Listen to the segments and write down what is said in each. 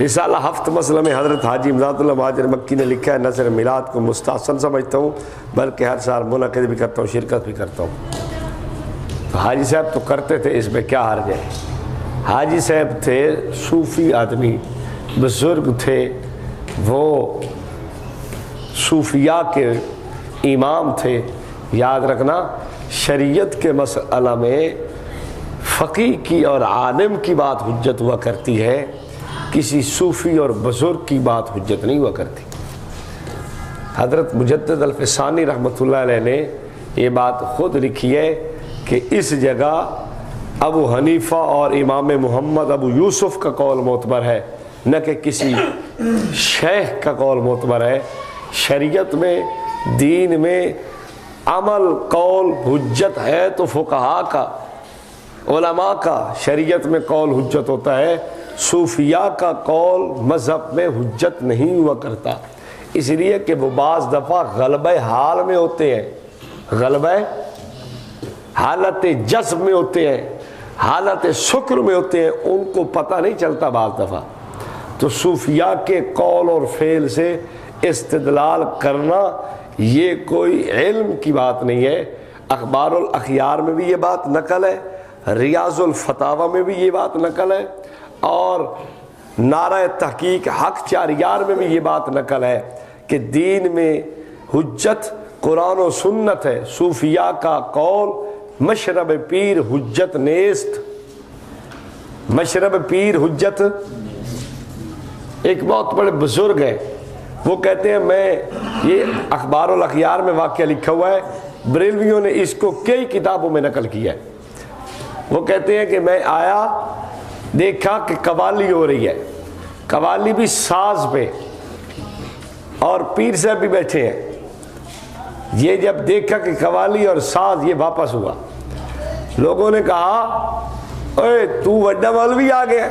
رسالہ ہفت مسئلہ میں حضرت حاجی امداد اللہ مہاجر مکی نے لکھا ہے، نہ صرف میلاد کو مستحسن سمجھتا ہوں بلکہ ہر سال منعقد بھی کرتا ہوں، شرکت بھی کرتا ہوں۔ تو حاجی صاحب تو کرتے تھے، اس میں کیا حرج ہے؟ حاجی صاحب تھے صوفی آدمی، بزرگ تھے، وہ صوفیاء کے امام تھے۔ یاد رکھنا، شریعت کے مسئلہ میں فقیہ کی اور عالم کی بات حجت ہوا کرتی ہے، کسی صوفی اور بزرگ کی بات حجت نہیں ہوا کرتی۔ حضرت مجدد الفسانی رحمۃ اللہ علیہ نے یہ بات خود لکھی ہے کہ اس جگہ ابو حنیفہ اور امام محمد ابو یوسف کا قول معتبر ہے، نہ کہ کسی شیخ کا قول معتبر ہے۔ شریعت میں، دین میں عمل قول حجت ہے تو فقہاء کا، علماء کا شریعت میں قول حجت ہوتا ہے، صوفیاء کا قول مذہب میں حجت نہیں ہوا کرتا، اس لیے کہ وہ بعض دفعہ غلبہ حال میں ہوتے ہیں، غلبہ حالت جذب میں ہوتے ہیں، حالت شکر میں ہوتے ہیں، ان کو پتہ نہیں چلتا بعض دفعہ۔ تو صوفیاء کے قول اور فعل سے استدلال کرنا یہ کوئی علم کی بات نہیں ہے۔ اخبار الاخیار میں بھی یہ بات نقل ہے، ریاض الفتاوی میں بھی یہ بات نقل ہے، اور نعرہ تحقیق حق چاریار میں بھی یہ بات نقل ہے کہ دین میں حجت قرآن و سنت ہے، صوفیاء کا قول مشرب پیر حجت نیست، مشرب پیر حجت۔ ایک بہت بڑے بزرگ ہیں، وہ کہتے ہیں، میں یہ اخبار الاخیار میں واقعہ لکھا ہوا ہے، بریلویوں نے اس کو کئی کتابوں میں نقل کیا ہے۔ وہ کہتے ہیں کہ میں آیا، دیکھا کہ قوالی ہو رہی ہے، قوالی بھی ساز پہ، اور پیر صاحب بھی بیٹھے ہیں۔ یہ جب دیکھا کہ قوالی اور ساز، یہ واپس ہوا۔ لوگوں نے کہا، اوے تو بڑا مولوی آ گیا،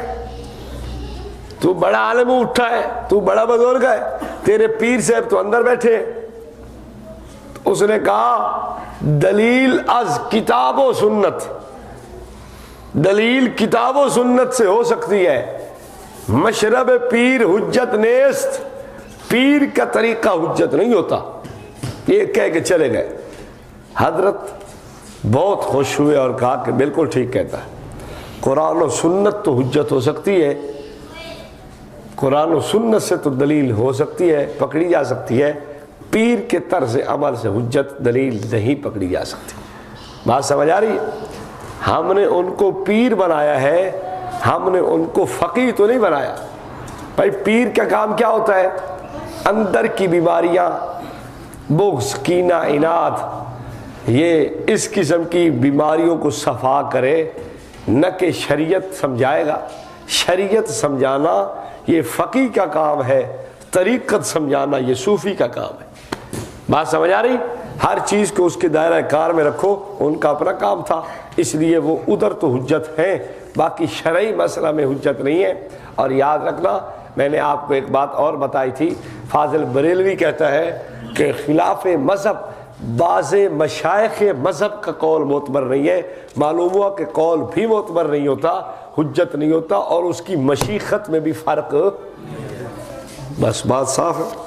تو بڑا عالم اٹھا ہے، تو بڑا بزرگ ہے، تیرے پیر صاحب تو اندر بیٹھے ہیں۔ اس نے کہا، دلیل از کتاب و سنت، دلیل کتاب و سنت سے ہو سکتی ہے، مشرب پیر حجت نیست، پیر کا طریقہ حجت نہیں ہوتا۔ یہ کہہ کے چلے گئے۔ حضرت بہت خوش ہوئے اور کہا کہ بالکل ٹھیک کہتا ہے، قرآن و سنت تو حجت ہو سکتی ہے، قرآن و سنت سے تو دلیل ہو سکتی ہے، پکڑی جا سکتی ہے، پیر کے طرز عمل سے حجت دلیل نہیں پکڑی جا سکتی۔ بات سمجھ آ رہی ہے؟ ہم نے ان کو پیر بنایا ہے، ہم نے ان کو فقیہ تو نہیں بنایا۔ بھائی پیر کا کام کیا ہوتا ہے؟ اندر کی بیماریاں، بغض، کینہ، عناد، یہ اس قسم کی بیماریوں کو صفا کرے، نہ کہ شریعت سمجھائے گا۔ شریعت سمجھانا یہ فقیہ کا کام ہے، طریقت سمجھانا یہ صوفی کا کام ہے۔ بات سمجھ آ رہی؟ ہر چیز کو اس کے دائرہ کار میں رکھو، ان کا اپنا کام تھا، اس لیے وہ ادھر تو حجت ہیں، باقی شرعی مسئلہ میں حجت نہیں ہے۔ اور یاد رکھنا، میں نے آپ کو ایک بات اور بتائی تھی، فاضل بریلوی کہتا ہے کہ خلاف مذہب بعض مشائخ مذہب کا قول معتبر نہیں ہے، معلوم ہوا کہ قول بھی معتبر نہیں ہوتا، حجت نہیں ہوتا، اور اس کی مشیخت میں بھی فرق، بس بات صاف ہے۔